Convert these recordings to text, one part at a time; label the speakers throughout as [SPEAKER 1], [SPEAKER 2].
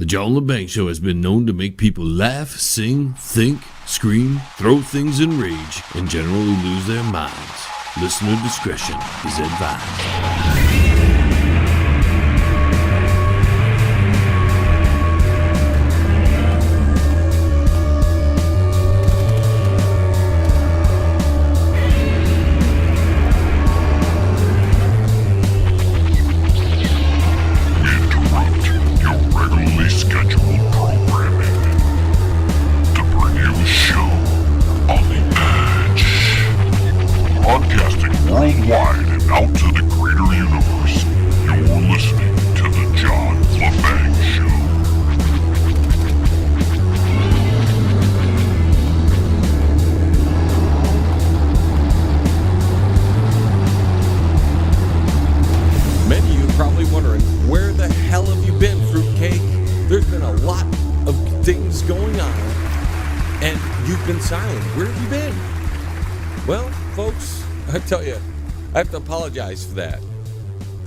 [SPEAKER 1] The John Lebang Show has been known to make people laugh, sing, think, scream, throw things in rage, and generally lose their minds. Listener discretion is advised.
[SPEAKER 2] Worldwide and out to the greater universe, you're listening to the John Lebang Show.
[SPEAKER 3] Many of you are probably wondering, where the hell have you been, fruitcake? There's been a lot of things going on, and you've been silent. Where have you been? Well, folks, I tell you, I have to apologize for that.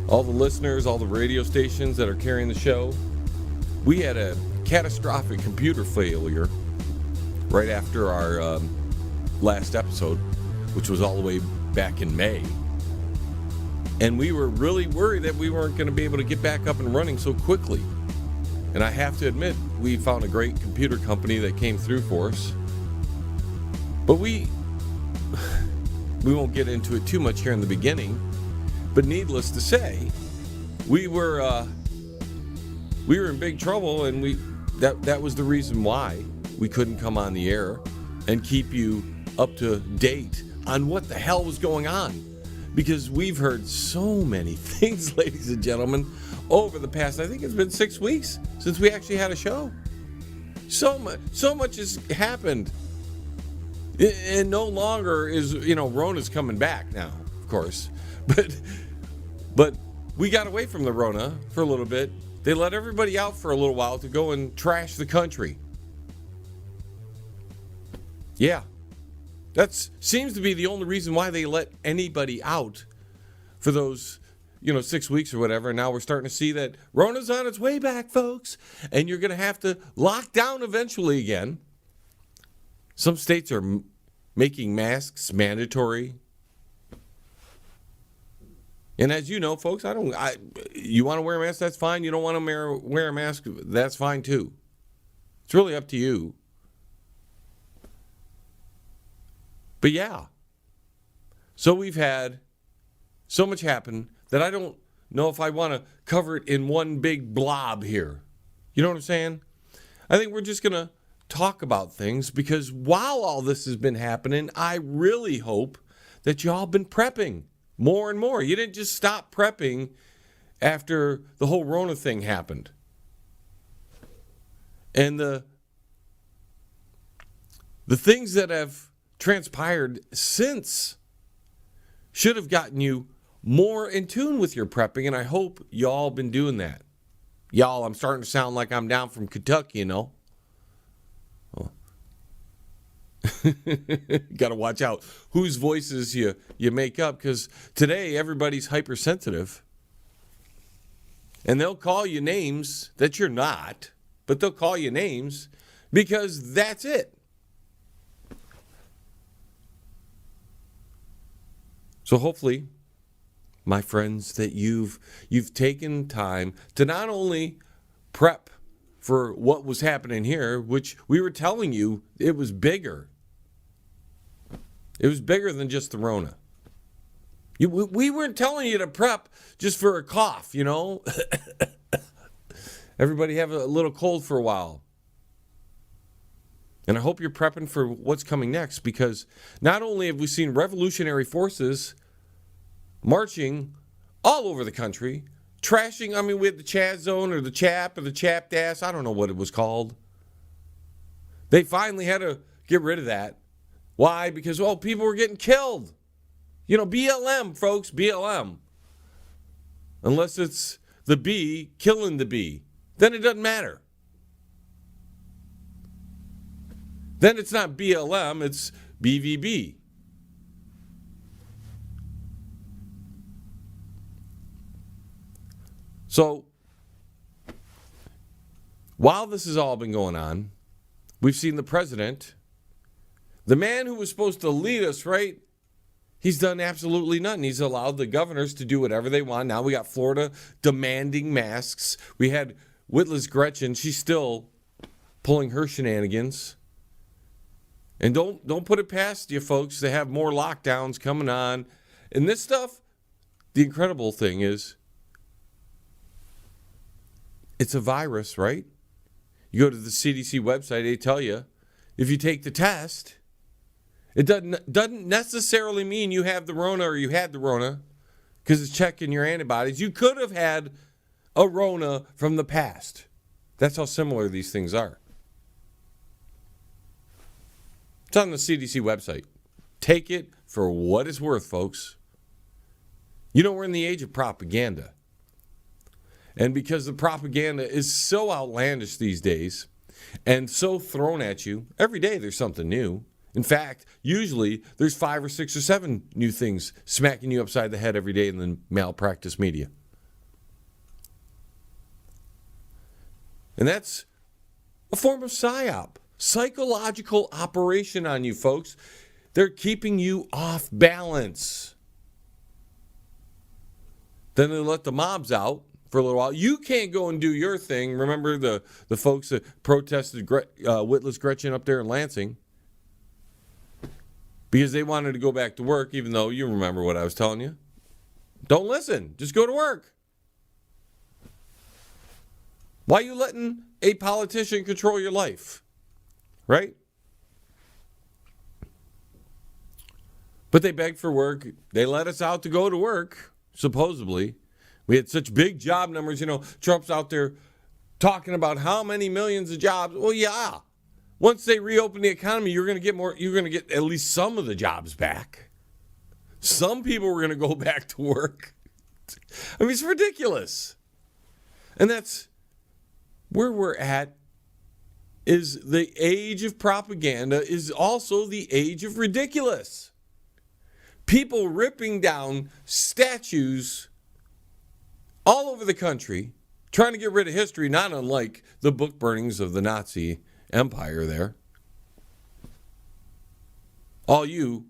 [SPEAKER 3] All the listeners, all the radio stations that are carrying the show, we had a catastrophic computer failure right after our last episode, which was all the way back in May. And we were really worried that we weren't going to be able to get back up and running so quickly. And I have to admit, we found a great computer company that came through for us. But we won't get into it too much here in the beginning, but needless to say, we were in big trouble, and that was the reason why we couldn't come on the air and keep you up to date on what the hell was going on, because we've heard so many things, ladies and gentlemen, over the past, I think it's been 6 weeks since we actually had a show. So much has happened. And no longer is, Rona's coming back now, of course. But we got away from the Rona for a little bit. They let everybody out for a little while to go and trash the country. Yeah. That seems to be the only reason why they let anybody out for those, 6 weeks or whatever. And now we're starting to see that Rona's on its way back, folks. And you're going to have to lock down eventually again. Some states are making masks mandatory. And as you know, folks, you want to wear a mask, that's fine. You don't want to wear a mask, that's fine too. It's really up to you. But yeah. So we've had so much happen that I don't know if I want to cover it in one big blob here. You know what I'm saying? I think we're just going to talk about things, because while all this has been happening, I really hope that y'all been prepping more and more. You didn't just stop prepping after the whole Rona thing happened. And the things that have transpired since should have gotten you more in tune with your prepping, and I hope y'all been doing that. Y'all, I'm starting to sound like I'm down from Kentucky, Got to watch out whose voices you make up, because today everybody's hypersensitive. And they'll call you names that you're not, but they'll call you names because that's it. So hopefully, my friends, that you've taken time to not only prep for what was happening here, which we were telling you it was bigger. It was bigger than just the Rona. We weren't telling you to prep just for a cough, Everybody have a little cold for a while. And I hope you're prepping for what's coming next, because not only have we seen revolutionary forces marching all over the country, trashing, we had the Chaz Zone or the Chap or the Chapped Ass, I don't know what it was called. They finally had to get rid of that. Why? Because, people were getting killed. BLM, folks, BLM. Unless it's the bee killing the bee, then it doesn't matter. Then it's not BLM, it's BVB. So, while this has all been going on, we've seen the president, the man who was supposed to lead us, right? He's done absolutely nothing. He's allowed the governors to do whatever they want. Now we got Florida demanding masks. We had Witless Gretchen. She's still pulling her shenanigans. And don't put it past you, folks. They have more lockdowns coming on. And this stuff, the incredible thing is, it's a virus, right? You go to the CDC website, they tell you, if you take the test, it doesn't necessarily mean you have the Rona or you had the Rona because it's checking your antibodies. You could have had a Rona from the past. That's how similar these things are. It's on the CDC website. Take it for what it's worth, folks. You know, we're in the age of propaganda. And because the propaganda is so outlandish these days and so thrown at you, every day there's something new. In fact, usually there's 5 or 6 or 7 new things smacking you upside the head every day in the malpractice media. And that's a form of psyop, psychological operation on you, folks. They're keeping you off balance. Then they let the mobs out for a little while. You can't go and do your thing. Remember the folks that protested Witless Gretchen up there in Lansing? Because they wanted to go back to work, even though you remember what I was telling you. Don't listen. Just go to work. Why are you letting a politician control your life? Right? But they begged for work. They let us out to go to work, supposedly. We had such big job numbers. You know, Trump's out there talking about how many millions of jobs. Well, yeah. Once they reopen the economy, you're going to get more. You're going to get at least some of the jobs back. Some people are going to go back to work. I mean, it's ridiculous. And that's where we're at. Is the age of propaganda is also the age of ridiculous. People ripping down statues all over the country, trying to get rid of history, not unlike the book burnings of the Nazi empire there. All you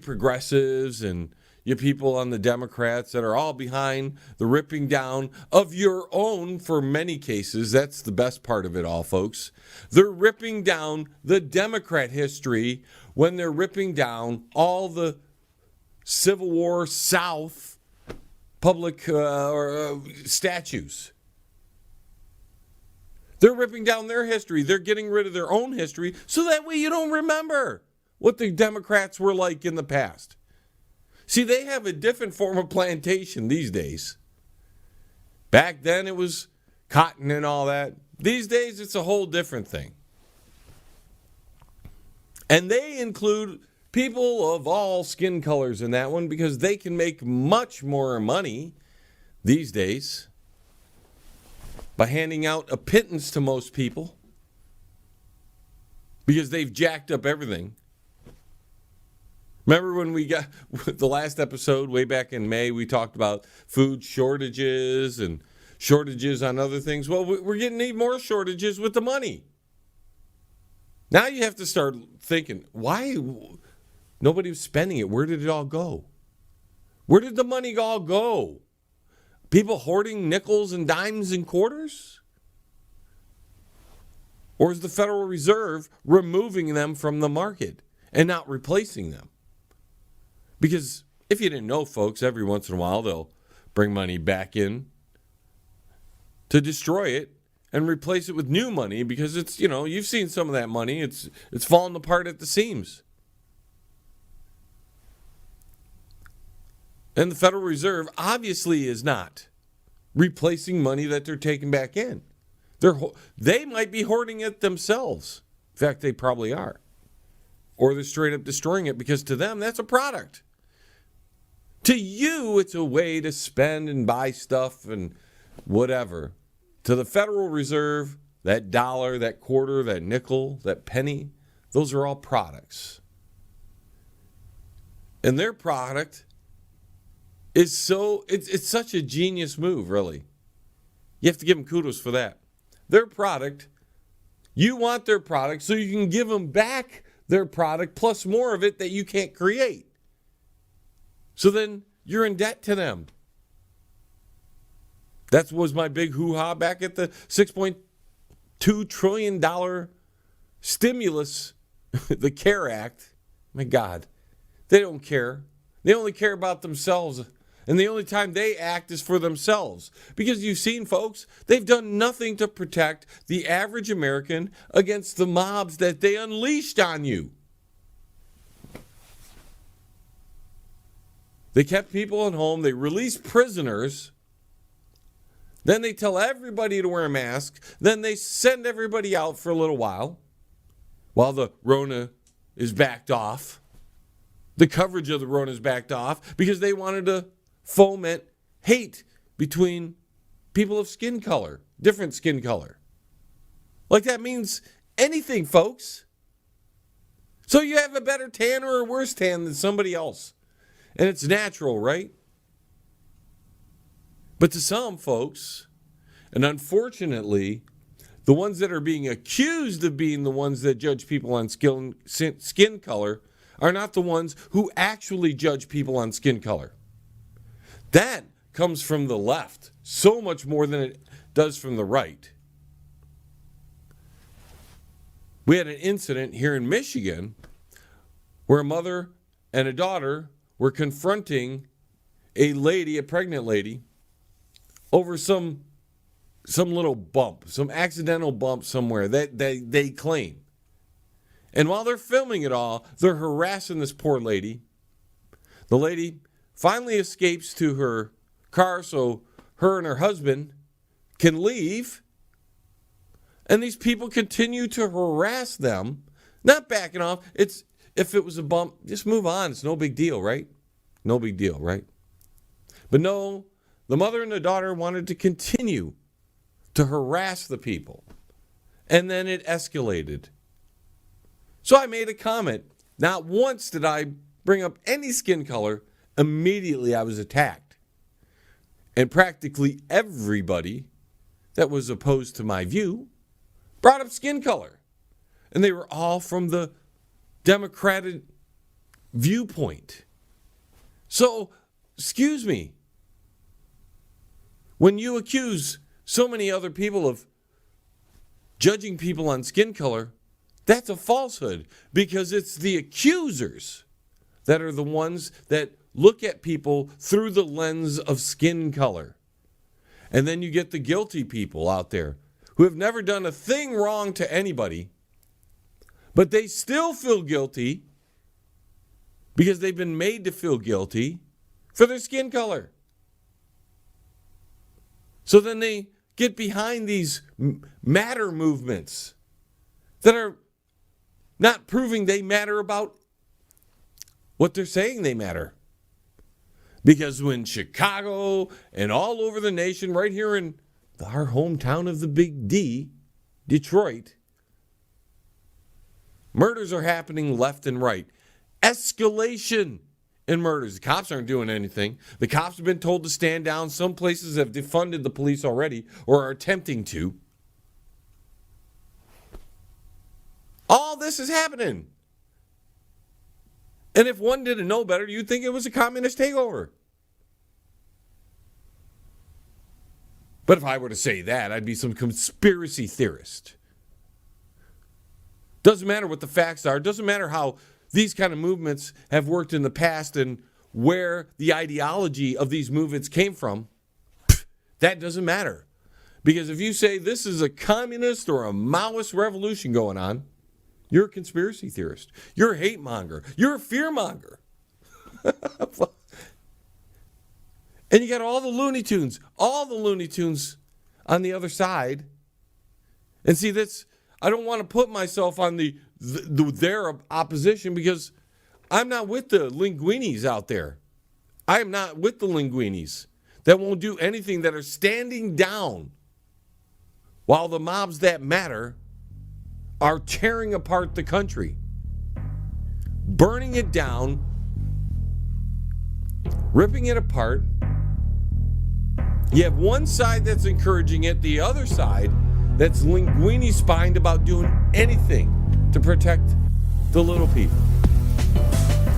[SPEAKER 3] progressives and you people on the Democrats that are all behind the ripping down of your own, for many cases, that's the best part of it all, folks. They're ripping down the Democrat history when they're ripping down all the Civil War South public statues. They're ripping down their history. They're getting rid of their own history so that way you don't remember what the Democrats were like in the past. See, they have a different form of plantation these days. Back then it was cotton and all that. These days it's a whole different thing. And they include people of all skin colors in that one because they can make much more money these days by handing out a pittance to most people because they've jacked up everything. Remember when we got the last episode way back in May, we talked about food shortages and shortages on other things. Well, we're getting even more shortages with the money. Now you have to start thinking, why nobody was spending it? Where did it all go? Where did the money all go? People hoarding nickels and dimes and quarters? Or is the Federal Reserve removing them from the market and not replacing them? Because if you didn't know, folks, every once in a while they'll bring money back in to destroy it and replace it with new money because it's, you know, you've seen some of that money. It's falling apart at the seams. And the Federal Reserve obviously is not replacing money that they're taking back in. They might be hoarding it themselves. In fact, they probably are. Or they're straight up destroying it because to them, that's a product. To you, it's a way to spend and buy stuff and whatever. To the Federal Reserve, that dollar, that quarter, that nickel, that penny, those are all products. And their product is it's such a genius move, really. You have to give them kudos for that. their product. You want their product so you can give them back their product plus more of it that you can't create. So then you're in debt to them. That was my big hoo-ha back at the $6.2 trillion stimulus, the CARE Act. My God, they don't care. They only care about themselves. And the only time they act is for themselves. Because you've seen, folks, they've done nothing to protect the average American against the mobs that they unleashed on you. They kept people at home. They released prisoners. Then they tell everybody to wear a mask. Then they send everybody out for a little while the Rona is backed off. The coverage of the Rona is backed off because they wanted to foment hate between people of skin color, different skin color. Like that means anything, folks. So you have a better tan or a worse tan than somebody else. And it's natural, right? But to some folks, and unfortunately, the ones that are being accused of being the ones that judge people on skin color are not the ones who actually judge people on skin color. That comes from the left so much more than it does from the right. We had an incident here in Michigan where a mother and a daughter were confronting a pregnant lady, over some little bump, some accidental bump somewhere that they claim. And while they're filming it all, they're harassing this poor lady. The lady finally escapes to her car so her and her husband can leave. And these people continue to harass them, not backing off. If it was a bump, just move on. It's no big deal, right? No big deal, right? But no, the mother and the daughter wanted to continue to harass the people. And then it escalated. So I made a comment. Not once did I bring up any skin color. Immediately I was attacked. And practically everybody that was opposed to my view brought up skin color. And they were all from the Democratic viewpoint. So, excuse me. When you accuse so many other people of judging people on skin color, that's a falsehood, because it's the accusers that are the ones that look at people through the lens of skin color. And then you get the guilty people out there who have never done a thing wrong to anybody, but they still feel guilty because they've been made to feel guilty for their skin color. So then they get behind these matter movements that are not proving they matter about what they're saying they matter. Because when Chicago and all over the nation, right here in our hometown of the Big D, Detroit, murders are happening left and right. Escalation in murders. The cops aren't doing anything. The cops have been told to stand down. Some places have defunded the police already or are attempting to. All this is happening. And if one didn't know better, you'd think it was a communist takeover. But if I were to say that, I'd be some conspiracy theorist. Doesn't matter what the facts are. Doesn't matter how these kind of movements have worked in the past and where the ideology of these movements came from. That doesn't matter. Because if you say this is a communist or a Maoist revolution going on, you're a conspiracy theorist. You're a hate monger. You're a fear monger. And you got all the Looney Tunes on the other side. And see, I don't want to put myself on their opposition, because I'm not with the linguinis out there. I am not with the linguinis that won't do anything, that are standing down while the mobs that matter are tearing apart the country, burning it down, ripping it apart. You have one side that's encouraging it, the other side that's linguini-spined about doing anything to protect the little people.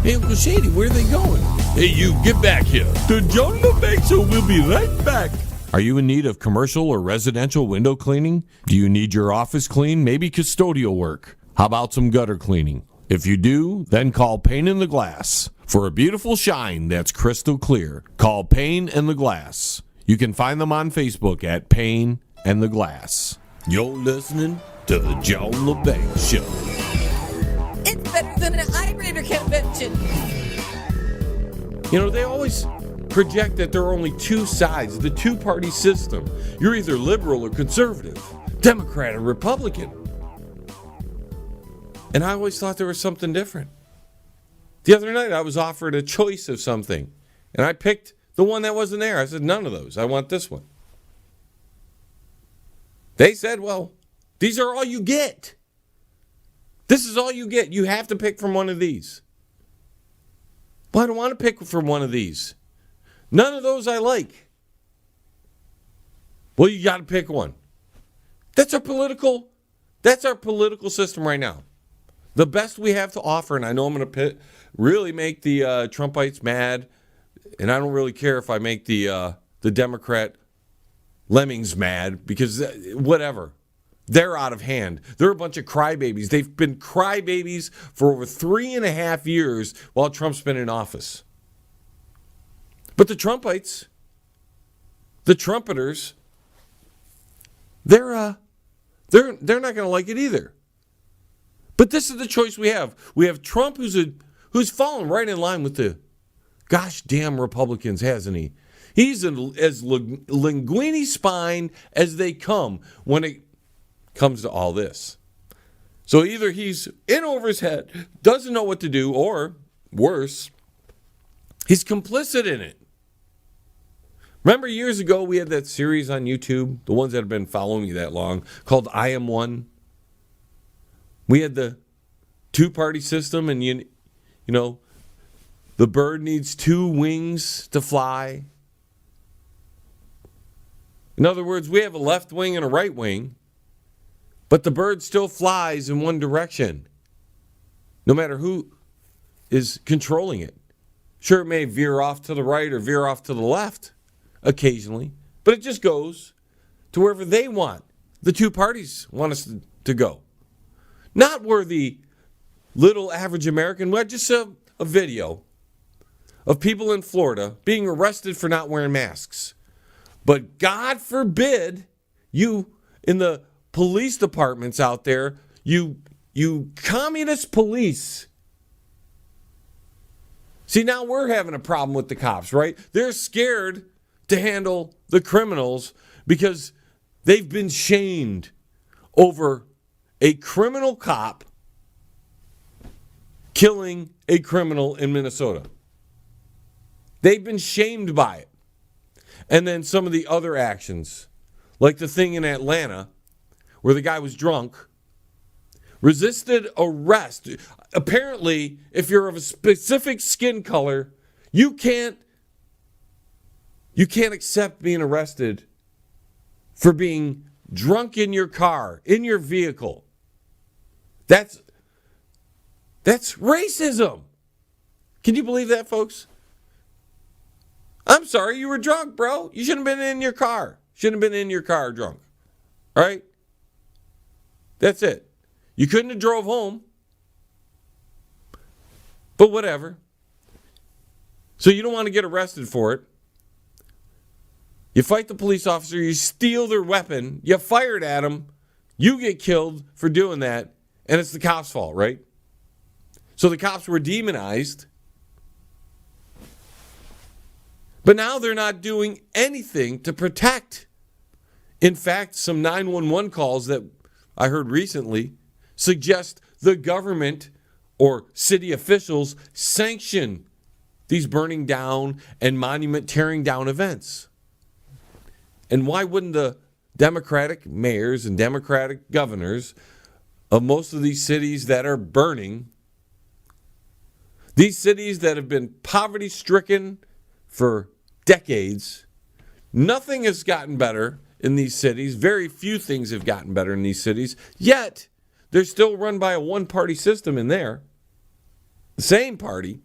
[SPEAKER 3] Hey, Uncle Shady, where are they going?
[SPEAKER 1] Hey, you, get back here. The John LeBang Show will be right back.
[SPEAKER 3] Are you in need of commercial or residential window cleaning? Do you need your office cleaned? Maybe custodial work? How about some gutter cleaning? If you do, then call Pane in the Glass. For a beautiful shine that's crystal clear, call Pane and the Glass. You can find them on Facebook at Pane and the Glass.
[SPEAKER 1] You're listening to the John LeBang Show.
[SPEAKER 4] It's better than an Eye-Brainer convention.
[SPEAKER 3] You know, they always project that there are only two sides, the two-party system. You're either liberal or conservative, Democrat or Republican. And I always thought there was something different. The other night I was offered a choice of something, and I picked the one that wasn't there. I said, none of those. I want this one. They said, well, these are all you get. This is all you get. You have to pick from one of these. Well, I don't want to pick from one of these. None of those I like. Well, you got to pick one. That's our political system right now. The best we have to offer, and I know I'm going to really make the Trumpites mad, and I don't really care if I make the Democrat lemmings mad, because whatever. They're out of hand. They're a bunch of crybabies. They've been crybabies for over 3.5 years while Trump's been in office. But the Trumpites, the trumpeters, they're not going to like it either. But this is the choice we have. We have Trump, who's fallen right in line with the gosh damn Republicans, hasn't he? He's as linguini-spined as they come when it comes to all this. So either he's in over his head, doesn't know what to do, or worse, he's complicit in it. Remember years ago we had that series on YouTube, the ones that have been following me that long, called I Am One? We had the two-party system, and you know, the bird needs two wings to fly. In other words, we have a left wing and a right wing, but the bird still flies in one direction, no matter who is controlling it. Sure, it may veer off to the right or veer off to the left occasionally, but it just goes to wherever they want. The two parties want us to go. Not where the little average American, well, just a video of people in Florida being arrested for not wearing masks. But God forbid you in the police departments out there, you communist police. See, now we're having a problem with the cops, right? They're scared to handle the criminals because they've been shamed over a criminal cop killing a criminal in Minnesota. They've been shamed by it. And then some of the other actions, like the thing in Atlanta where the guy was drunk, resisted arrest. Apparently, if you're of a specific skin color, you can't accept being arrested for being drunk in your car, in your vehicle. That's racism. Can you believe that, folks? I'm sorry, you were drunk, bro. You shouldn't have been in your car. Shouldn't have been in your car drunk. All right? That's it. You couldn't have drove home. But whatever. So you don't want to get arrested for it. You fight the police officer, you steal their weapon, you fired at them, you get killed for doing that, and it's the cops' fault, right? So the cops were demonized. But now they're not doing anything to protect. In fact, some 911 calls that I heard recently suggest the government or city officials sanction these burning down and monument tearing down events. And why wouldn't the Democratic mayors and Democratic governors of most of these cities that are burning, these cities that have been poverty-stricken for decades, nothing has gotten better in these cities. Very few things have gotten better in these cities. Yet, they're still run by a one-party system in there. The same party.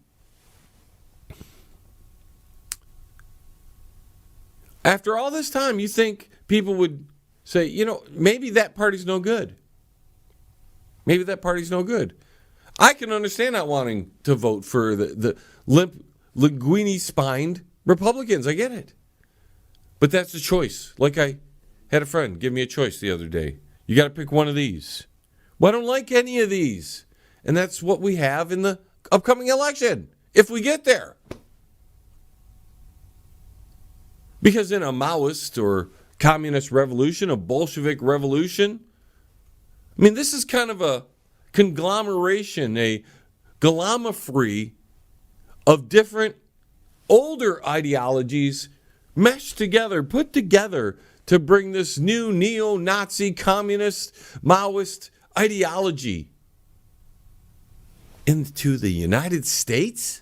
[SPEAKER 3] After all this time, you think people would say, you know, maybe that party's no good. Maybe that party's no good. I can understand not wanting to vote for the limp, linguini-spined Republicans. I get it. But that's a choice. Like I had a friend give me a choice the other day. You got to pick one of these. Well, I don't like any of these. And that's what we have in the upcoming election, if we get there. Because in a Maoist or communist revolution, a Bolshevik revolution, I mean, this is kind of a conglomeration, a galama-free of different older ideologies meshed together, put together to bring this new neo-Nazi, communist, Maoist ideology into the United States?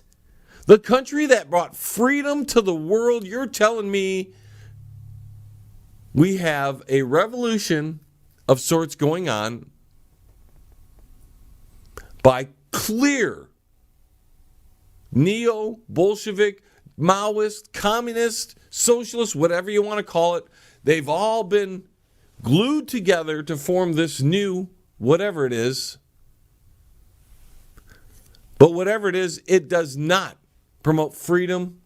[SPEAKER 3] The country that brought freedom to the world. You're telling me we have a revolution of sorts going on by clear neo-Bolshevik, Maoist, communist, socialist, whatever you want to call it. They've all been glued together to form this new whatever it is. But whatever it is, it does not promote freedom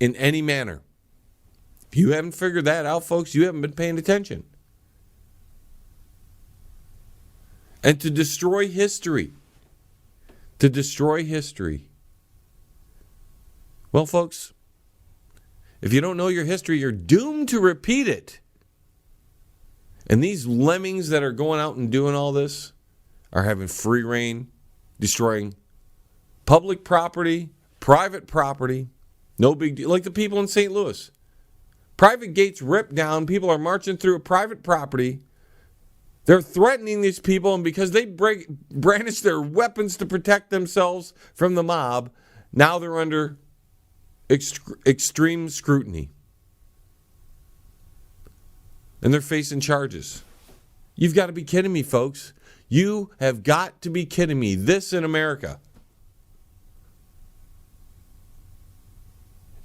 [SPEAKER 3] in any manner. If you haven't figured that out, folks, you haven't been paying attention. And to destroy history. Well, folks, if you don't know your history, you're doomed to repeat it. And these lemmings that are going out and doing all this are having free reign, destroying public property, private property, no big deal. Like the people in St. Louis. Private gates ripped down. People are marching through a private property. They're threatening these people, and because they brandish their weapons to protect themselves from the mob, now they're under extreme scrutiny. And they're facing charges. You've got to be kidding me, folks. You have got to be kidding me. This in America.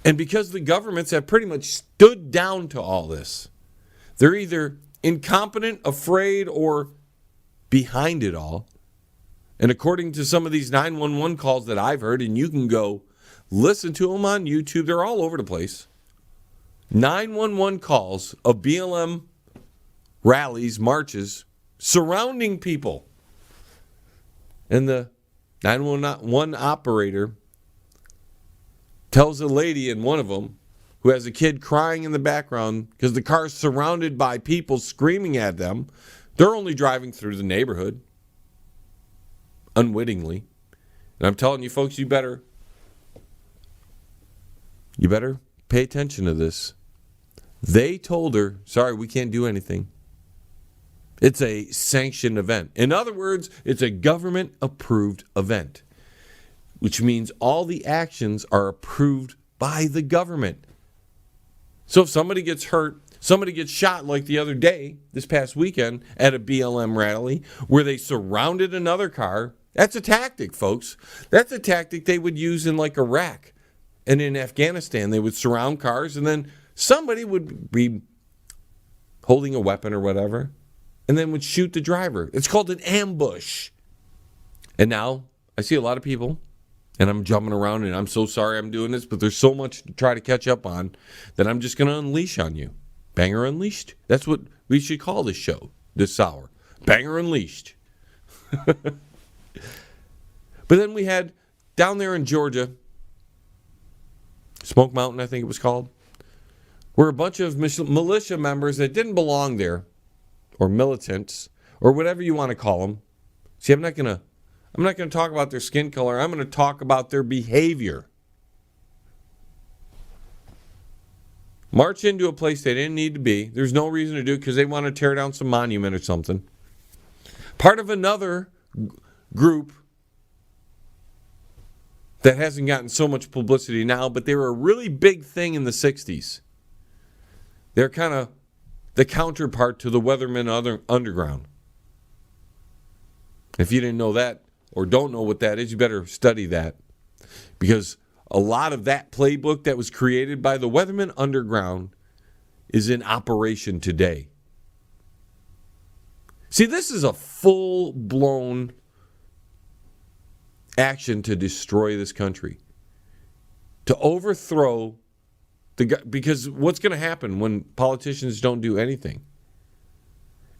[SPEAKER 3] And because the governments have pretty much stood down to all this, they're either incompetent, afraid, or behind it all. And according to some of these 911 calls that I've heard, and you can go listen to them on YouTube, they're all over the place. 911 calls of BLM rallies, marches, surrounding people. And the 911 operator tells a lady in one of them who has a kid crying in the background because the car's surrounded by people screaming at them. They're only driving through the neighborhood unwittingly. And I'm telling you, folks, you better pay attention to this. They told her, sorry, we can't do anything. It's a sanctioned event. In other words, it's a government-approved event, which means all the actions are approved by the government. So if somebody gets hurt, somebody gets shot like the other day, this past weekend, at a BLM rally where they surrounded another car, that's a tactic, folks. That's a tactic they would use in like Iraq and in Afghanistan. They would surround cars and then somebody would be holding a weapon or whatever and then would shoot the driver. It's called an ambush. And now I see a lot of people, and I'm jumping around, and I'm so sorry I'm doing this, but there's so much to try to catch up on that I'm just going to unleash on you. Banger Unleashed. That's what we should call this show this hour. Banger Unleashed. But then we had down there in Georgia, Smoke Mountain, I think it was called, where a bunch of militia members that didn't belong there, or militants, or whatever you want to call them. See, I'm not going to talk about their skin color. I'm going to talk about their behavior. March into a place they didn't need to be. There's no reason to do it because they want to tear down some monument or something. Part of another group that hasn't gotten so much publicity now, but they were a really big thing in the 60s. They're kind of the counterpart to the Weathermen Underground. If you didn't know that or don't know what that is, you better study that. Because a lot of that playbook that was created by the Weathermen Underground is in operation today. See, this is a full-blown action to destroy this country. To overthrow because what's going to happen when politicians don't do anything?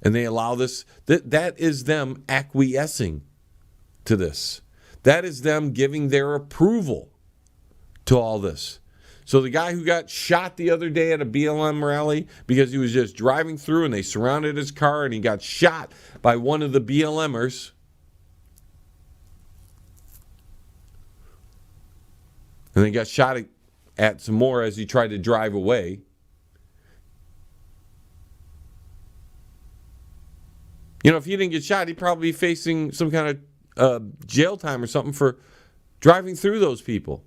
[SPEAKER 3] And they allow this, that is them acquiescing to this. That is them giving their approval to all this. So the guy who got shot the other day at a BLM rally because he was just driving through and they surrounded his car and he got shot by one of the BLMers. And then got shot at some more as he tried to drive away. You know, if he didn't get shot, he'd probably be facing some kind of jail time or something for driving through those people.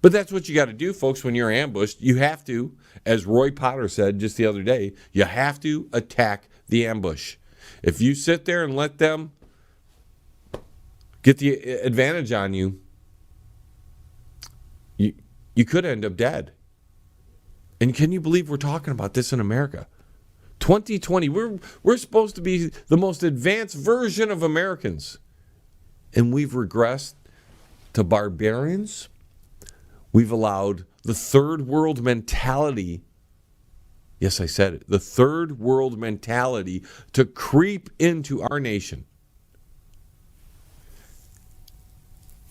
[SPEAKER 3] But that's what you got to do, folks, when you're ambushed. You have to, as Roy Potter said just the other day, you have to attack the ambush. If you sit there and let them get the advantage on you, you could end up dead. And can you believe we're talking about this in America? 2020, we're supposed to be the most advanced version of Americans. And we've regressed to barbarians. We've allowed the third world mentality, yes, I said it, the third world mentality to creep into our nation.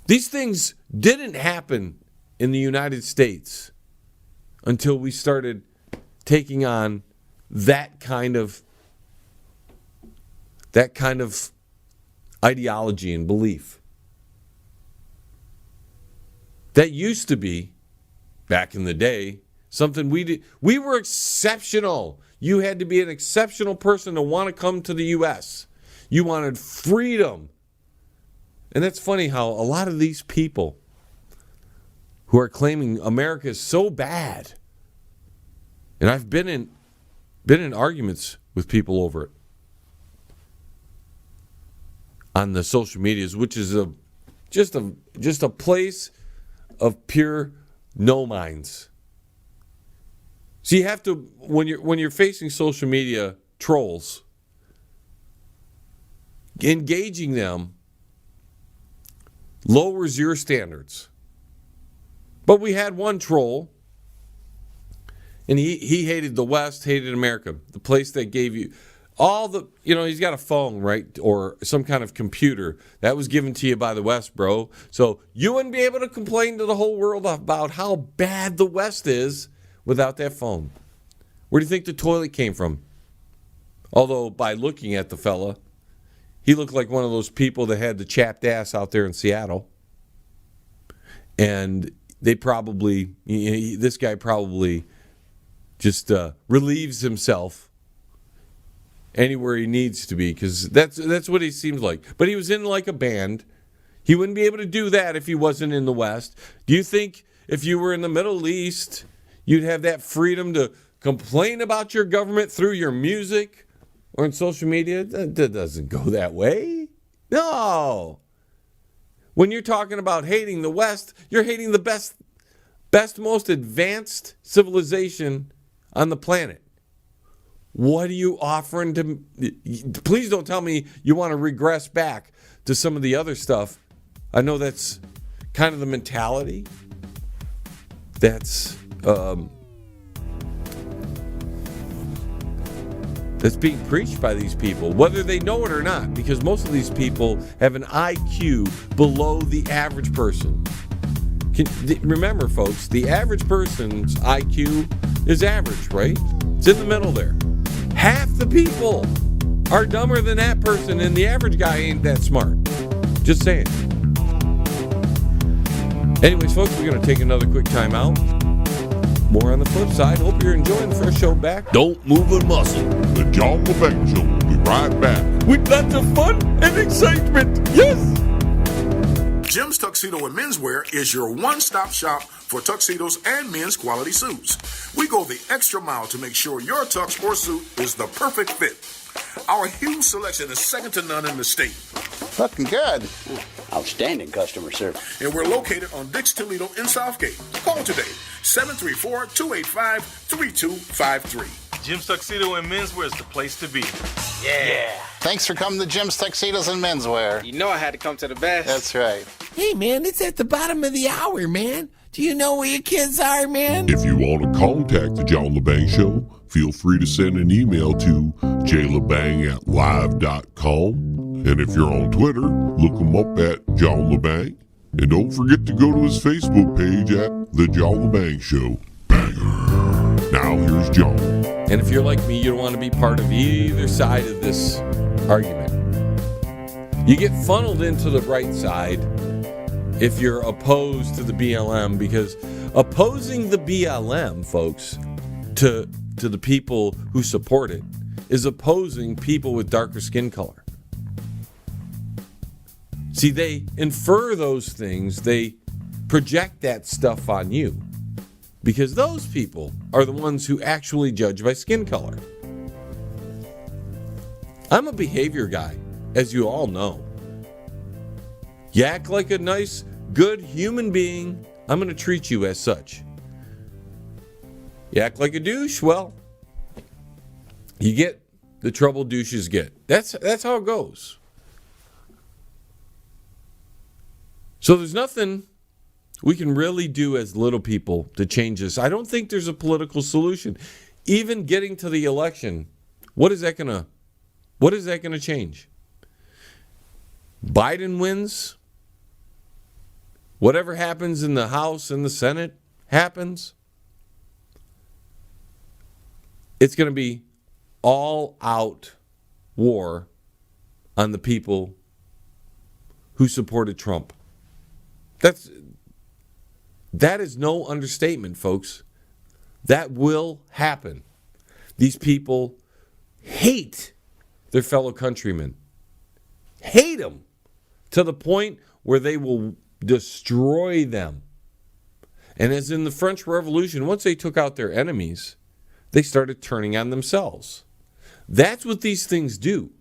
[SPEAKER 3] These things didn't happen in the United States until we started taking on that kind of ideology and belief. That used to be, back in the day, something we did. We were exceptional. You had to be an exceptional person to want to come to the U.S. You wanted freedom. And that's funny how a lot of these people who are claiming America is so bad, and I've been in arguments with people over it on the social medias, which is just a place of pure no minds. So you have to, when you're facing social media trolls, engaging them lowers your standards. But we had one troll, and he hated the West, hated America, the place that gave you all the, he's got a phone, right, or some kind of computer that was given to you by the West, bro. So you wouldn't be able to complain to the whole world about how bad the West is without that phone. Where do you think the toilet came from? Although by looking at the fella, he looked like one of those people that had the chapped ass out there in Seattle. And they probably, this guy probably just relieves himself anywhere he needs to be, because that's what he seems like. But he was in like a band. He wouldn't be able to do that if he wasn't in the West. Do you think if you were in the Middle East, you'd have that freedom to complain about your government through your music or in social media? That doesn't go that way. No. When you're talking about hating the West, you're hating the best, most advanced civilization on the planet. What are you offering to... Please don't tell me you want to regress back to some of the other stuff. I know that's kind of the mentality that's being preached by these people, whether they know it or not, because most of these people have an IQ below the average person. Remember, folks, the average person's IQ is average, right? It's in the middle there. Half the people are dumber than that person, and the average guy ain't that smart. Just saying. Anyways, folks, we're going to take another quick time out. More on the flip side. Hope you're enjoying the first show back.
[SPEAKER 1] Don't move a muscle.
[SPEAKER 2] The John Lebang Show will be right back.
[SPEAKER 3] With lots of fun and excitement. Yes!
[SPEAKER 5] Jim's Tuxedo and Menswear is your one-stop shop for tuxedos and men's quality suits. We go the extra mile to make sure your tux or suit is the perfect fit. Our huge selection is second to none in the state.
[SPEAKER 6] Looking good.
[SPEAKER 7] Outstanding customer service.
[SPEAKER 5] And we're located on Dix Toledo in Southgate. Call today, 734-285-3253.
[SPEAKER 8] Jim's Tuxedo and Menswear is the place to be.
[SPEAKER 6] Yeah. Thanks for coming to Jim's Tuxedos and Menswear.
[SPEAKER 9] You know I had to come to the best.
[SPEAKER 6] That's right.
[SPEAKER 10] Hey, man, it's at the bottom of the hour, man. Do you know where your kids are, man?
[SPEAKER 2] If you want to contact the John Lebang Show, feel free to send an email to jlebang@live.com. And if you're on Twitter, look him up at John Lebang. And don't forget to go to his Facebook page at The John Lebang Show. Banger. Now here's John.
[SPEAKER 3] And if you're like me, you don't want to be part of either side of this argument. You get funneled into the right side if you're opposed to the BLM, because opposing the BLM, folks, to the people who support it, is opposing people with darker skin color. See, they infer those things, they project that stuff on you, because those people are the ones who actually judge by skin color. I'm a behavior guy, as you all know. You act like a nice, good human being, I'm going to treat you as such. You act like a douche, well, you get the trouble douches get. That's how it goes. So there's nothing we can really do as little people to change this. I don't think there's a political solution. Even getting to the election, what is that gonna change? Biden wins. Whatever happens in the House and the Senate happens. It's going to be all out war on the people who supported Trump. That is no understatement, folks. That will happen. These people hate their fellow countrymen. Hate them to the point where they will destroy them. And as in the French Revolution, once they took out their enemies, they started turning on themselves. That's what these things do.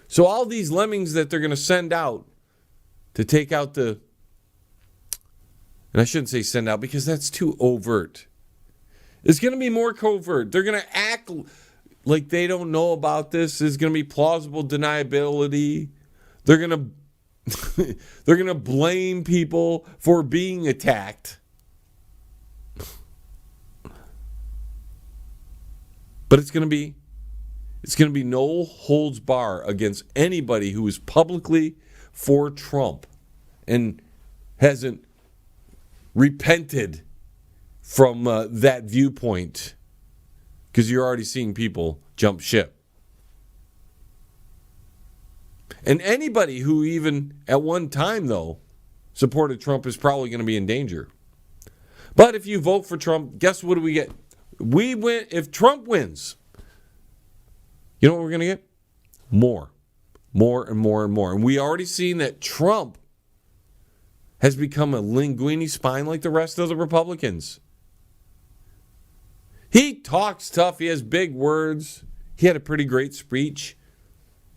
[SPEAKER 3] So all these lemmings that they're going to send out to take out and I shouldn't say send out because that's too overt. It's going to be more covert. They're going to act like they don't know about this. There's going to be plausible deniability. They're going to blame people for being attacked. But it's going to be no holds bar against anybody who is publicly for Trump and hasn't repented from that viewpoint, because you're already seeing people jump ship. And anybody who even at one time, though, supported Trump is probably going to be in danger. But if you vote for Trump, guess what do we get? We win. If Trump wins, you know what we're going to get? More and more and more. And we already seen that Trump has become a linguini spine like the rest of the Republicans. He talks tough. He has big words. He had a pretty great speech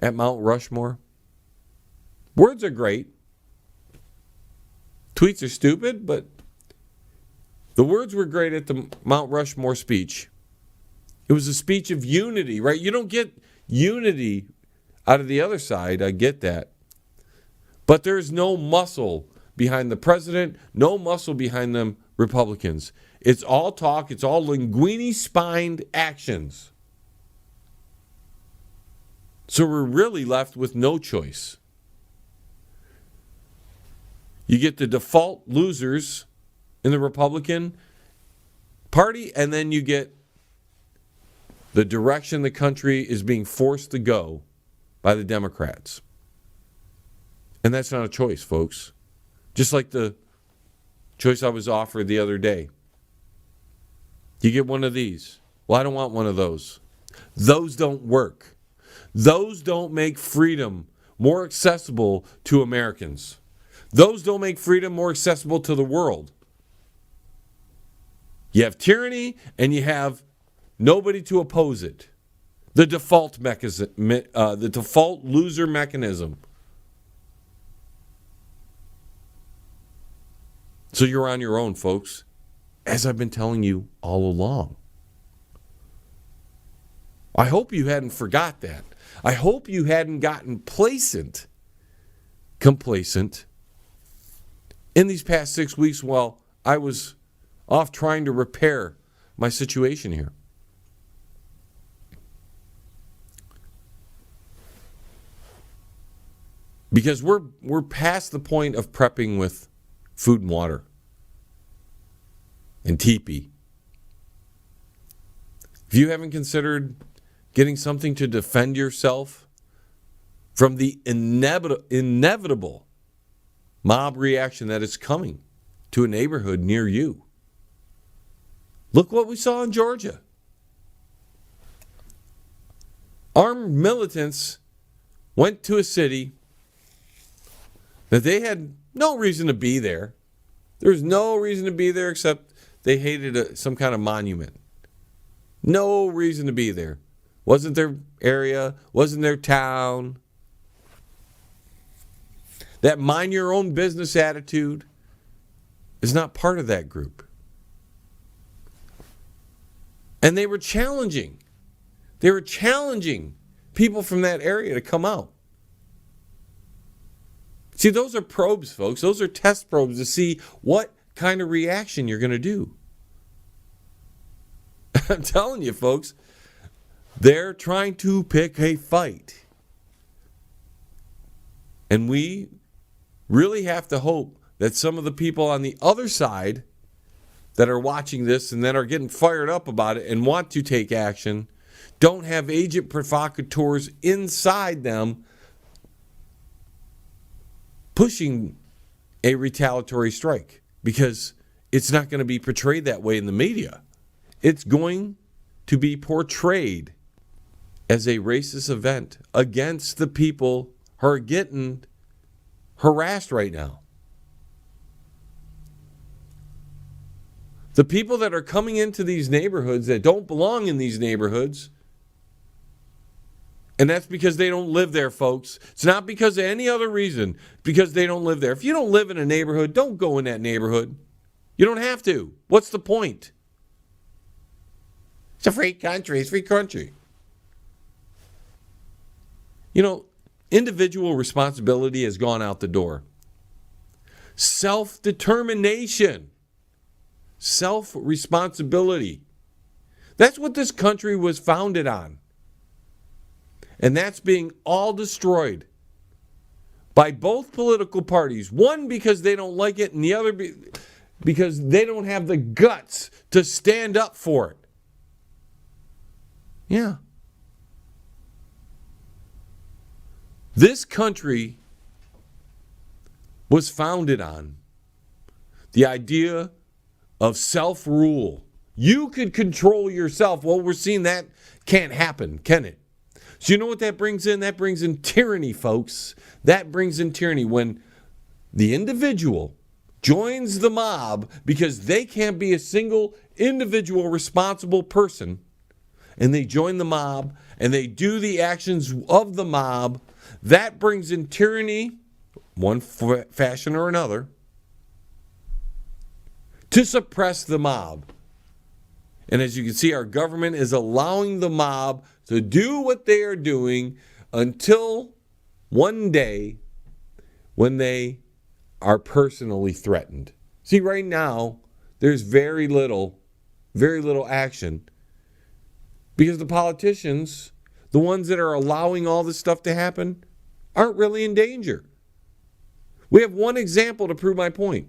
[SPEAKER 3] at Mount Rushmore. Words are great. Tweets are stupid, but the words were great at the Mount Rushmore speech. It was a speech of unity, right? You don't get unity out of the other side. I get that. But there's no muscle behind the president, no muscle behind them Republicans. It's all talk. It's all linguini-spined actions. So we're really left with no choice. You get the default losers in the Republican Party, and then you get the direction the country is being forced to go by the Democrats. And that's not a choice, folks. Just like the choice I was offered the other day. You get one of these. Well, I don't want one of those. Those don't work. Those don't make freedom more accessible to Americans. Those don't make freedom more accessible to the world. You have tyranny and you have nobody to oppose it. The default mechanism, the default loser mechanism. So you're on your own, folks, as I've been telling you all along. I hope you hadn't forgot that. I hope you hadn't gotten complacent in these past 6 weeks while I was off trying to repair my situation here. Because we're past the point of prepping with food and water and teepee. If you haven't considered getting something to defend yourself from the inevitable mob reaction that is coming to a neighborhood near you, look what we saw in Georgia. Armed militants went to a city that they had no reason to be there. There's no reason to be there except they hated some kind of monument. No reason to be there. Wasn't their area, wasn't their town. That mind your own business attitude is not part of that group. And they were challenging. They were challenging people from that area to come out. See, those are probes, folks. Those are test probes to see what kind of reaction you're going to do. I'm telling you, folks, they're trying to pick a fight. And we really have to hope that some of the people on the other side that are watching this and that are getting fired up about it and want to take action don't have agent provocateurs inside them pushing a retaliatory strike, because it's not going to be portrayed that way in the media. It's going to be portrayed as a racist event against the people who are getting harassed right now. The people that are coming into these neighborhoods that don't belong in these neighborhoods, and that's because they don't live there, folks. It's not because of any other reason, because they don't live there. If you don't live in a neighborhood, don't go in that neighborhood. You don't have to. What's the point? It's a free country. It's a free country. You know, individual responsibility has gone out the door. Self-determination. Self-responsibility. That's what this country was founded on. And that's being all destroyed by both political parties. One because they don't like it, and the other because they don't have the guts to stand up for it. Yeah. This country was founded on the idea of self-rule. You could control yourself. Well, we're seeing that can't happen, can it? So you know what that brings in? That brings in tyranny, folks. That brings in tyranny when the individual joins the mob because they can't be a single individual responsible person, and they join the mob and they do the actions of the mob. That brings in tyranny, one fashion or another, to suppress the mob. And as you can see, our government is allowing the mob to do what they are doing until one day when they are personally threatened. See, right now, there's very little action because the politicians, the ones that are allowing all this stuff to happen, aren't really in danger. We have one example to prove my point.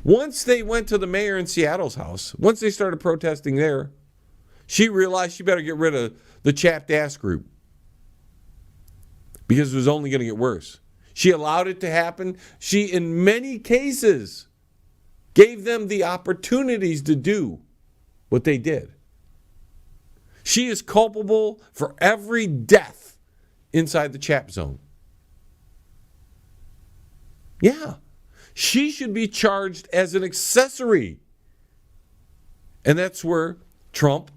[SPEAKER 3] Once they went to the mayor in Seattle's house, once they started protesting there, she realized she better get rid of the chapped ass group because it was only going to get worse. She allowed it to happen. She, in many cases, gave them the opportunities to do what they did. She is culpable for every death inside the CHAP zone. Yeah. She should be charged as an accessory. And that's where Trump,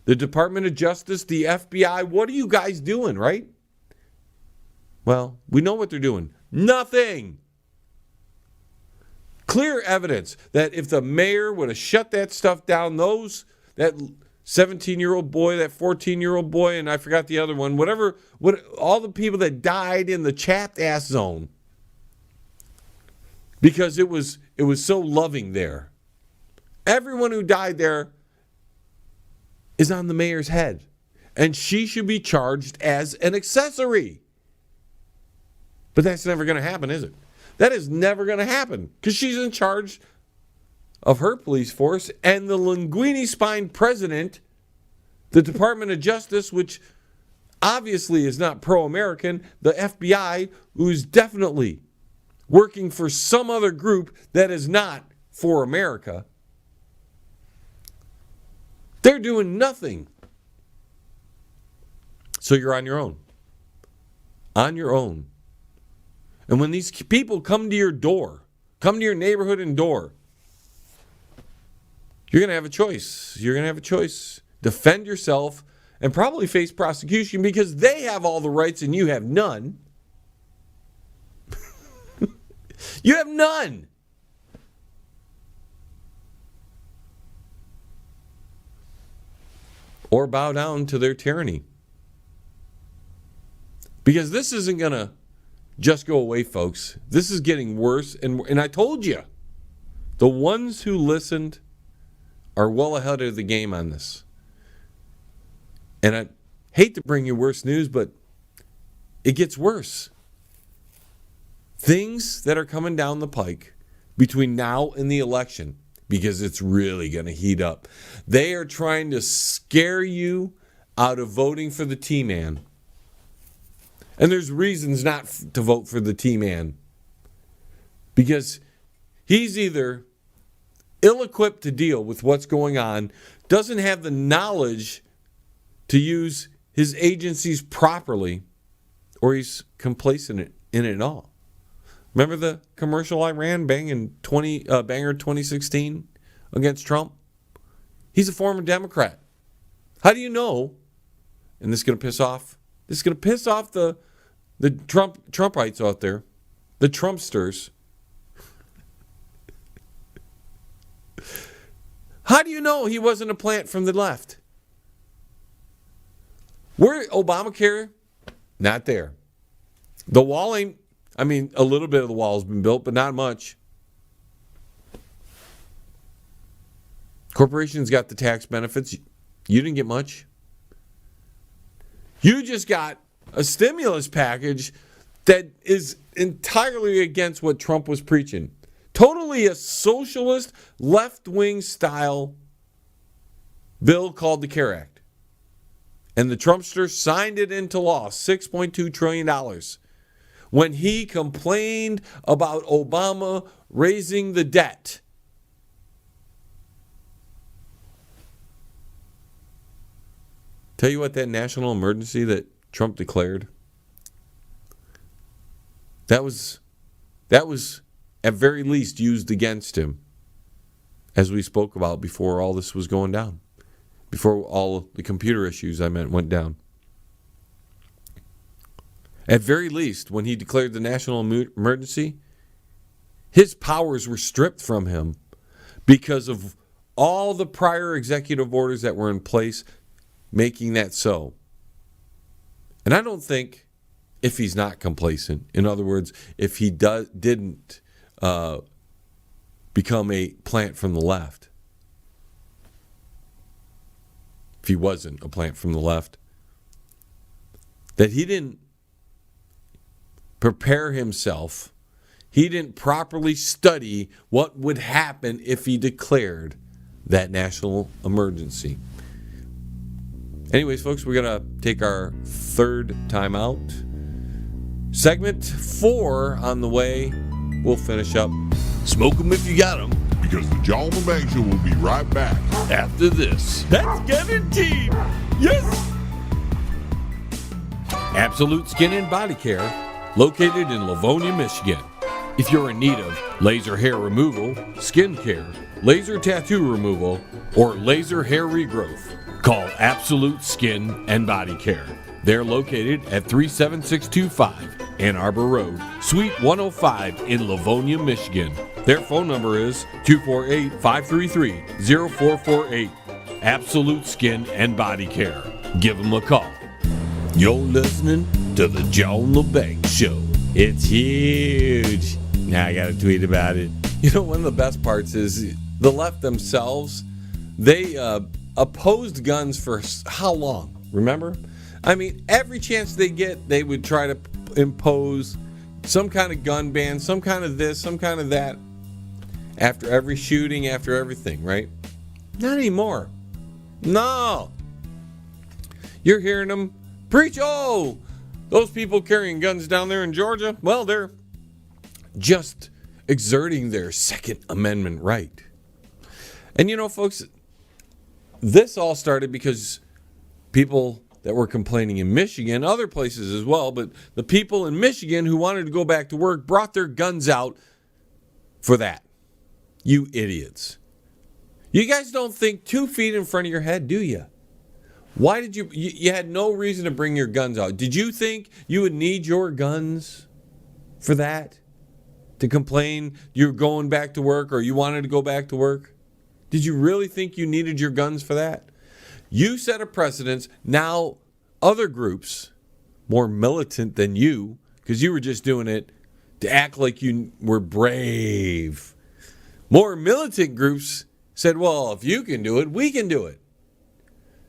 [SPEAKER 3] the Department of Justice, the FBI, what are you guys doing, right? Well, we know what they're doing. Nothing. Clear evidence that if the mayor would have shut that stuff down, that 17-year-old boy, that 14-year-old boy, and I forgot the other one, all the people that died in the chapped ass zone, because it was so loving there. Everyone who died there is on the mayor's head, and she should be charged as an accessory. But that's never going to happen, is it? That is never going to happen because she's in charge of her police force, and the linguini-spine president, the Department of Justice, which obviously is not pro-American, the FBI, who's definitely working for some other group that is not for America. They're doing nothing. So you're on your own. On your own. And when these people come to your door, come to your neighborhood and door, you're going to have a choice. You're going to have a choice. Defend yourself and probably face prosecution because they have all the rights and you have none. You have none. Or bow down to their tyranny. Because this isn't going to just go away, folks. This is getting worse. And I told you, the ones who listened are well ahead of the game on this. And I hate to bring you worse news, but it gets worse. Things that are coming down the pike between now and the election, because it's really going to heat up. They are trying to scare you out of voting for the T-Man. And there's reasons not to vote for the T-Man. Because he's either ill-equipped to deal with what's going on, doesn't have the knowledge to use his agencies properly, or he's complacent in it all. Remember the commercial I ran, Banger 2016 against Trump? He's a former Democrat. How do you know? And this is going to piss off. This is going to piss off the Trumpites out there, the Trumpsters. How do you know he wasn't a plant from the left? Where Obamacare? Not there. The wall ain't. I mean, a little bit of the wall has been built, but not much. Corporations got the tax benefits. You didn't get much. You just got a stimulus package that is entirely against what Trump was preaching. Totally a socialist, left-wing style bill called the CARE Act. And the Trumpsters signed it into law, $6.2 trillion. When he complained about Obama raising the debt. Tell you what, that national emergency that Trump declared, that was at very least used against him, as we spoke about before all this was going down, before all the computer issues went down. At very least, when he declared the national emergency, his powers were stripped from him because of all the prior executive orders that were in place making that so. And I don't think, if he's not complacent, in other words, if he didn't become a plant from the left, if he wasn't a plant from the left, that he didn't prepare himself, he didn't properly study what would happen if he declared that national emergency. Anyways, folks, we're going to take our third time out. Segment 4 on the way. We'll finish up.
[SPEAKER 1] Smoke 'em if you got 'em.
[SPEAKER 2] Because the John Lebang Show will be right back.
[SPEAKER 1] After this.
[SPEAKER 3] That's guaranteed. Yes. Absolute Skin and Body Care, located in Livonia, Michigan. If you're in need of laser hair removal, skin care, laser tattoo removal, or laser hair regrowth, call Absolute Skin and Body Care. They're located at 37625 Ann Arbor Road, Suite 105 in Livonia, Michigan. Their phone number is 248-533-0448. Absolute Skin and Body Care. Give them a call. You're listening to the John LeBang Show. It's huge. Now I got to tweet about it. You know, one of the best parts is the left themselves, they opposed guns for how long? Remember? I mean, every chance they get, they would try to impose some kind of gun ban, some kind of this, some kind of that, after every shooting, after everything, right? Not anymore. No. You're hearing them preach, oh, those people carrying guns down there in Georgia, well, they're just exerting their Second Amendment right. And you know, folks, this all started because people that were complaining in Michigan, other places as well, but the people in Michigan who wanted to go back to work brought their guns out for that. You idiots. You guys don't think 2 feet in front of your head, do you? Why did you had no reason to bring your guns out. Did you think you would need your guns for that? To complain you're going back to work or you wanted to go back to work? Did you really think you needed your guns for that? You set a precedence. Now other groups, more militant than you, because you were just doing it to act like you were brave. More militant groups said, well, if you can do it, we can do it.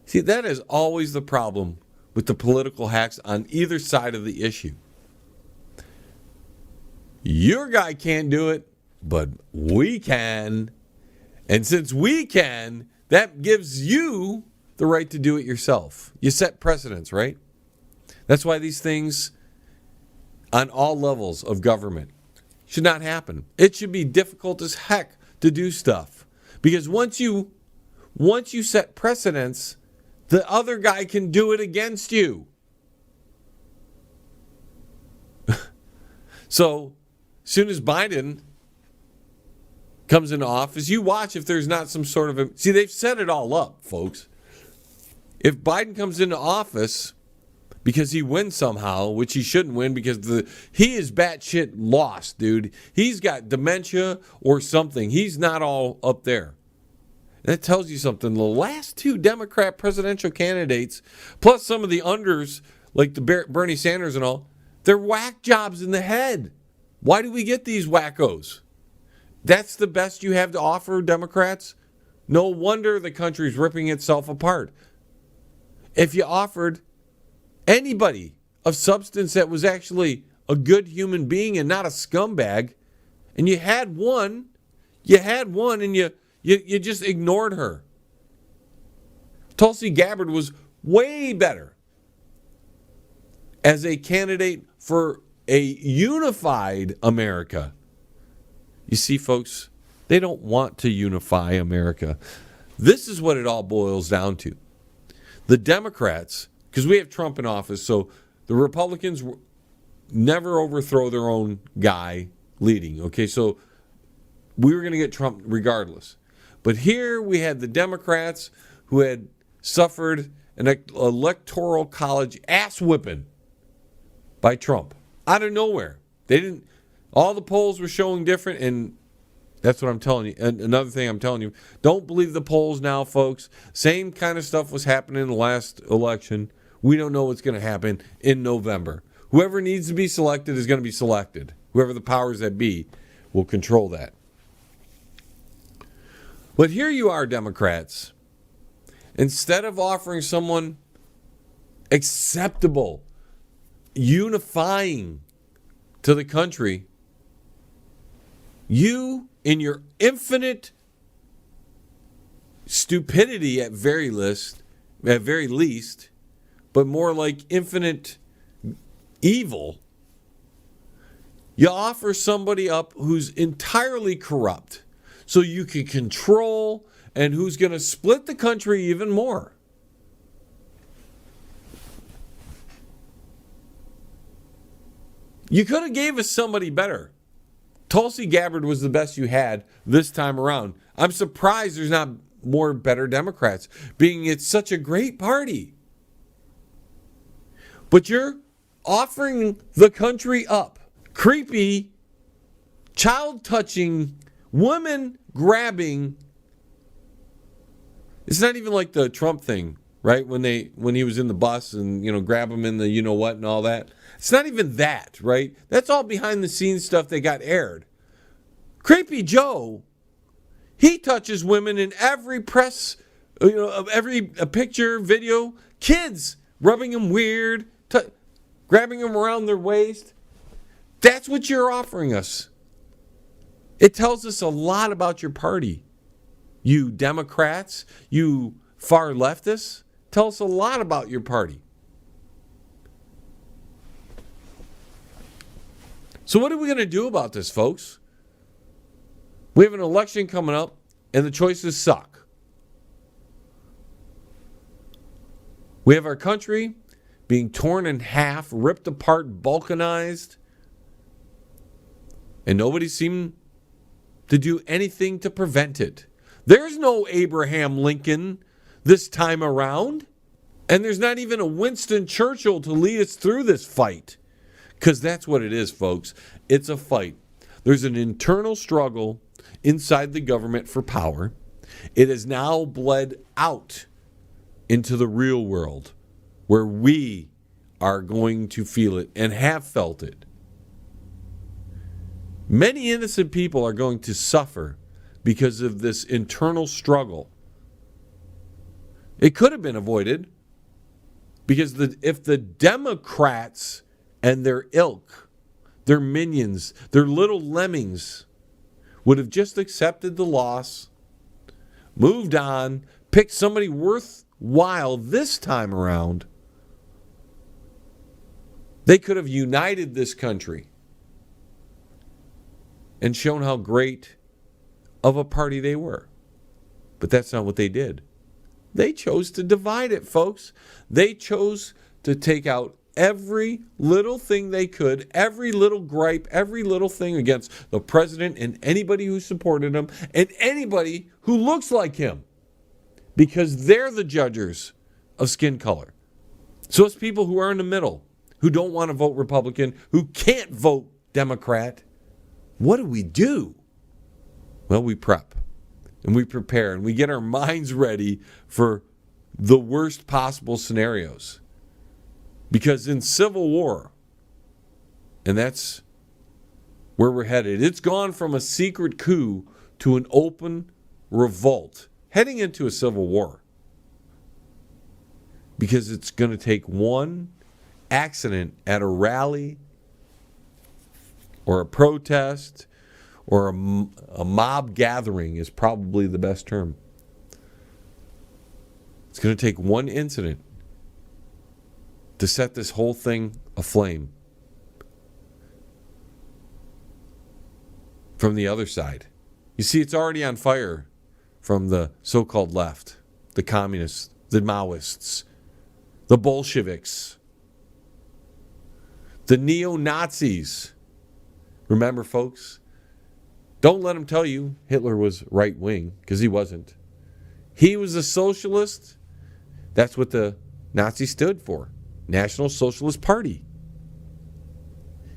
[SPEAKER 3] See, that is always the problem with the political hacks on either side of the issue. Your guy can't do it, but we can. And since we can, that gives you the right to do it yourself. You set precedents, right? That's why these things on all levels of government should not happen. It should be difficult as heck to do stuff. Because once you set precedents, the other guy can do it against you. So, as soon as Biden comes into office, you watch if there's not some sort of see, they've set it all up, folks. If Biden comes into office because he wins somehow, which he shouldn't win because he is batshit lost, dude. He's got dementia or something. He's not all up there. That tells you something. The last 2 Democrat presidential candidates, plus some of the unders, like the Bernie Sanders and all, they're whack jobs in the head. Why do we get these wackos? That's the best you have to offer, Democrats? No wonder the country's ripping itself apart. If you offered anybody of substance that was actually a good human being and not a scumbag, and you had one and you just ignored her. Tulsi Gabbard was way better as a candidate for a unified America. You see, folks, they don't want to unify America. This is what it all boils down to. The Democrats, because we have Trump in office, so the Republicans never overthrow their own guy leading. Okay, so we were going to get Trump regardless. But here we had the Democrats who had suffered an electoral college ass whipping by Trump out of nowhere. They didn't. All the polls were showing different, and that's what I'm telling you. And another thing I'm telling you, don't believe the polls now, folks. Same kind of stuff was happening in the last election. We don't know what's going to happen in November. Whoever needs to be selected is going to be selected. Whoever the powers that be will control that. But here you are, Democrats. Instead of offering someone acceptable, unifying to the country, you, in your infinite stupidity at very least, but more like infinite evil, you offer somebody up who's entirely corrupt so you can control and who's going to split the country even more. You could have gave us somebody better. Tulsi Gabbard was the best you had this time around. I'm surprised there's not more better Democrats, being it's such a great party. But you're offering the country up. Creepy, child-touching, women-grabbing. It's not even like the Trump thing, right? When he was in the bus and, grab him in the you-know-what and all that. It's not even that, right? That's all behind-the-scenes stuff that got aired. Creepy Joe, he touches women in every press, every picture, video. Kids rubbing them weird, grabbing them around their waist. That's what you're offering us. It tells us a lot about your party. You Democrats, you far leftists, tell us a lot about your party. So what are we going to do about this, folks? We have an election coming up, and the choices suck. We have our country being torn in half, ripped apart, balkanized, and nobody seemed to do anything to prevent it. There's no Abraham Lincoln this time around, and there's not even a Winston Churchill to lead us through this fight. Because that's what it is, folks. It's a fight. There's an internal struggle inside the government for power. It has now bled out into the real world where we are going to feel it and have felt it. Many innocent people are going to suffer because of this internal struggle. It could have been avoided because if the Democrats and their ilk, their minions, their little lemmings would have just accepted the loss, moved on, picked somebody worthwhile this time around, they could have united this country and shown how great of a party they were. But that's not what they did. They chose to divide it, folks. They chose to take out every little thing they could, every little gripe, every little thing against the president and anybody who supported him and anybody who looks like him, because they're the judges of skin color. So it's people who are in the middle, who don't want to vote Republican, who can't vote Democrat. What do? Well, we prep and we prepare and we get our minds ready for the worst possible scenarios. Because in civil war, and that's where we're headed, it's gone from a secret coup to an open revolt, heading into a civil war. Because it's going to take one accident at a rally or a protest or a mob gathering is probably the best term. It's going to take one incident to set this whole thing aflame from the other side. You see, it's already on fire from the so-called left, the communists, the Maoists, the Bolsheviks, the neo-Nazis. Remember, folks, don't let them tell you Hitler was right-wing, because he wasn't. He was a socialist. That's what the Nazis stood for. National Socialist Party.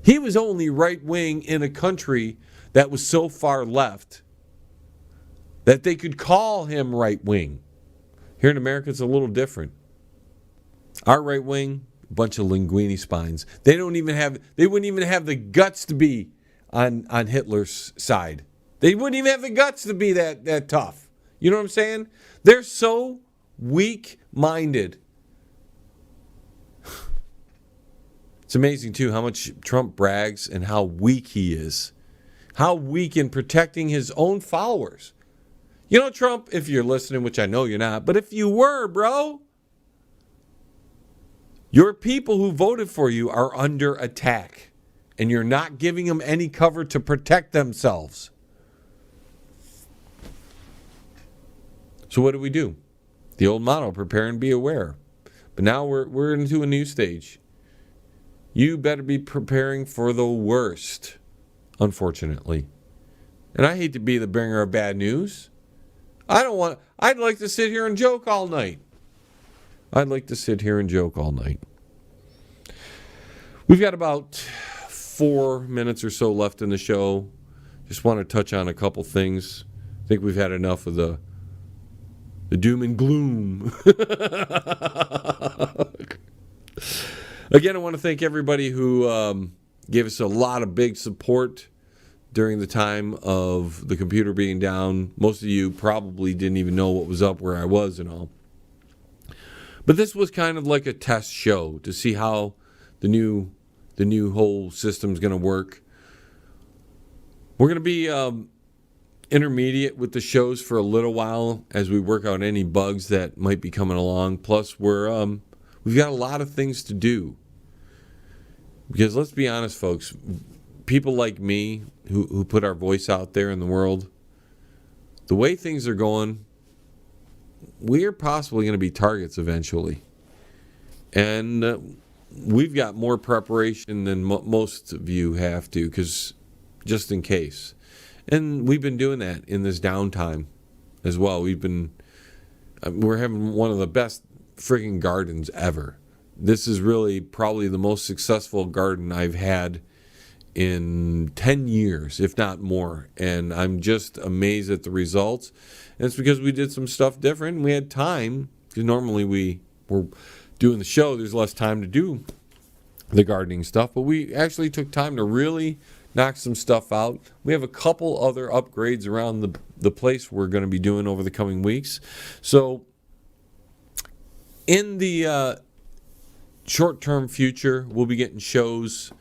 [SPEAKER 3] He was only right-wing in a country that was so far left that they could call him right-wing. Here in America, it's a little different. Our right-wing, a bunch of linguini spines. They wouldn't even have the guts to be on Hitler's side. They wouldn't even have the guts to be that tough. You know what I'm saying? They're so weak-minded. It's amazing, too, how much Trump brags and how weak he is. How weak in protecting his own followers. You know, Trump, if you're listening, which I know you're not, but if you were, bro, your people who voted for you are under attack. And you're not giving them any cover to protect themselves. So what do? The old motto, prepare and be aware. But now we're into a new stage. You better be preparing for the worst unfortunately. And I hate to be the bringer of bad news. I'd like to sit here and joke all night. We've got about 4 minutes or so left in the show. Just want to touch on a couple things. I think we've had enough of the doom and gloom. Again, I want to thank everybody who gave us a lot of big support during the time of the computer being down. Most of you probably didn't even know what was up, where I was and all. But this was kind of like a test show to see how the new whole system's going to work. We're going to be intermediate with the shows for a little while as we work out any bugs that might be coming along. Plus, we've got a lot of things to do. Because let's be honest, folks, people like me who put our voice out there in the world, the way things are going, we are possibly going to be targets eventually. And we've got more preparation than most of you have to, because just in case. And we've been doing that in this downtime as well. We're having one of the best friggin' gardens ever. This is really probably the most successful garden I've had in 10 years, if not more. And I'm just amazed at the results. And it's because we did some stuff different. We had time, because normally we're doing the show, there's less time to do the gardening stuff. But we actually took time to really knock some stuff out. We have a couple other upgrades around the place we're going to be doing over the coming weeks. So in the short-term future, we'll be getting shows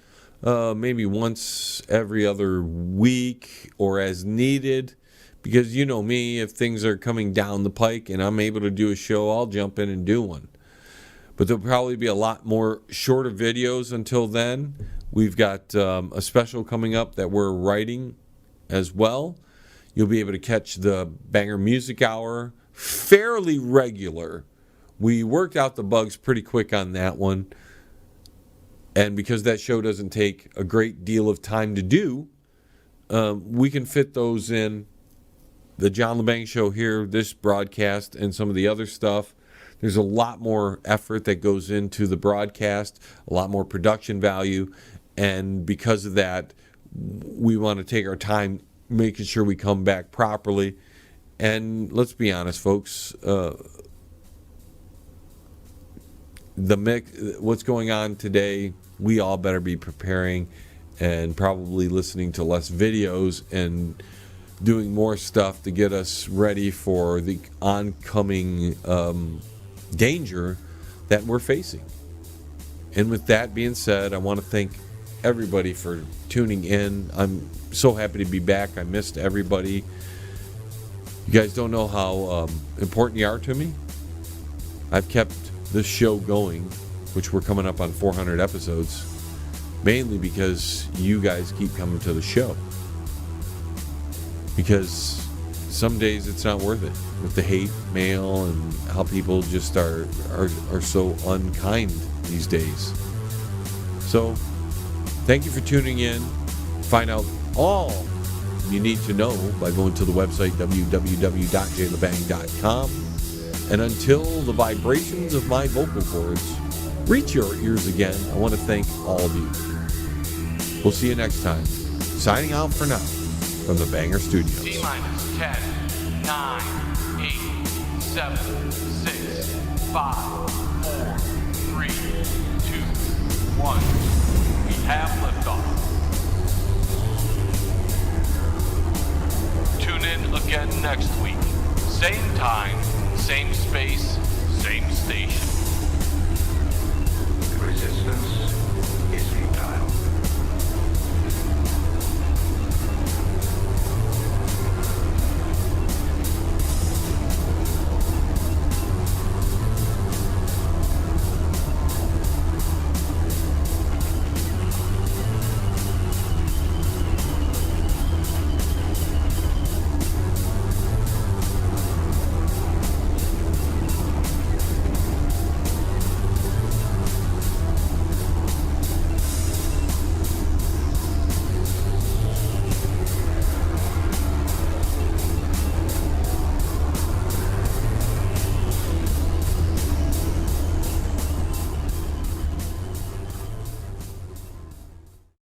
[SPEAKER 3] maybe once every other week or as needed, because you know me, if things are coming down the pike and I'm able to do a show, I'll jump in and do one. But there'll probably be a lot more shorter videos until then. We've got a special coming up that we're writing as well. You'll be able to catch the Banger Music Hour fairly regular. We worked out the bugs pretty quick on that one. And because that show doesn't take a great deal of time to do, we can fit those in. The John Lebang Show here, this broadcast, and some of the other stuff. There's a lot more effort that goes into the broadcast, a lot more production value. And because of that, we want to take our time making sure we come back properly. And let's be honest, folks, what's going on today, we all better be preparing and probably listening to less videos and doing more stuff to get us ready for the oncoming danger that we're facing. And with that being said, I want to thank everybody for tuning in. I'm so happy to be back. I missed everybody. You guys don't know how important you are to me. I've kept this show going, which we're coming up on 400 episodes, mainly because you guys keep coming to the show. Because some days it's not worth it with the hate mail and how people just are so unkind these days. So thank you for tuning in. Find out all you need to know by going to the website www.jlebang.com. And until the vibrations of my vocal cords reach your ears again, I want to thank all of you. We'll see you next time. Signing out for now from the Banger Studios.
[SPEAKER 8] T-minus 10, 9, 8, 7, 6, 5, 4, 3, 2, 1. We have liftoff. Tune in again next week. Same time, same space,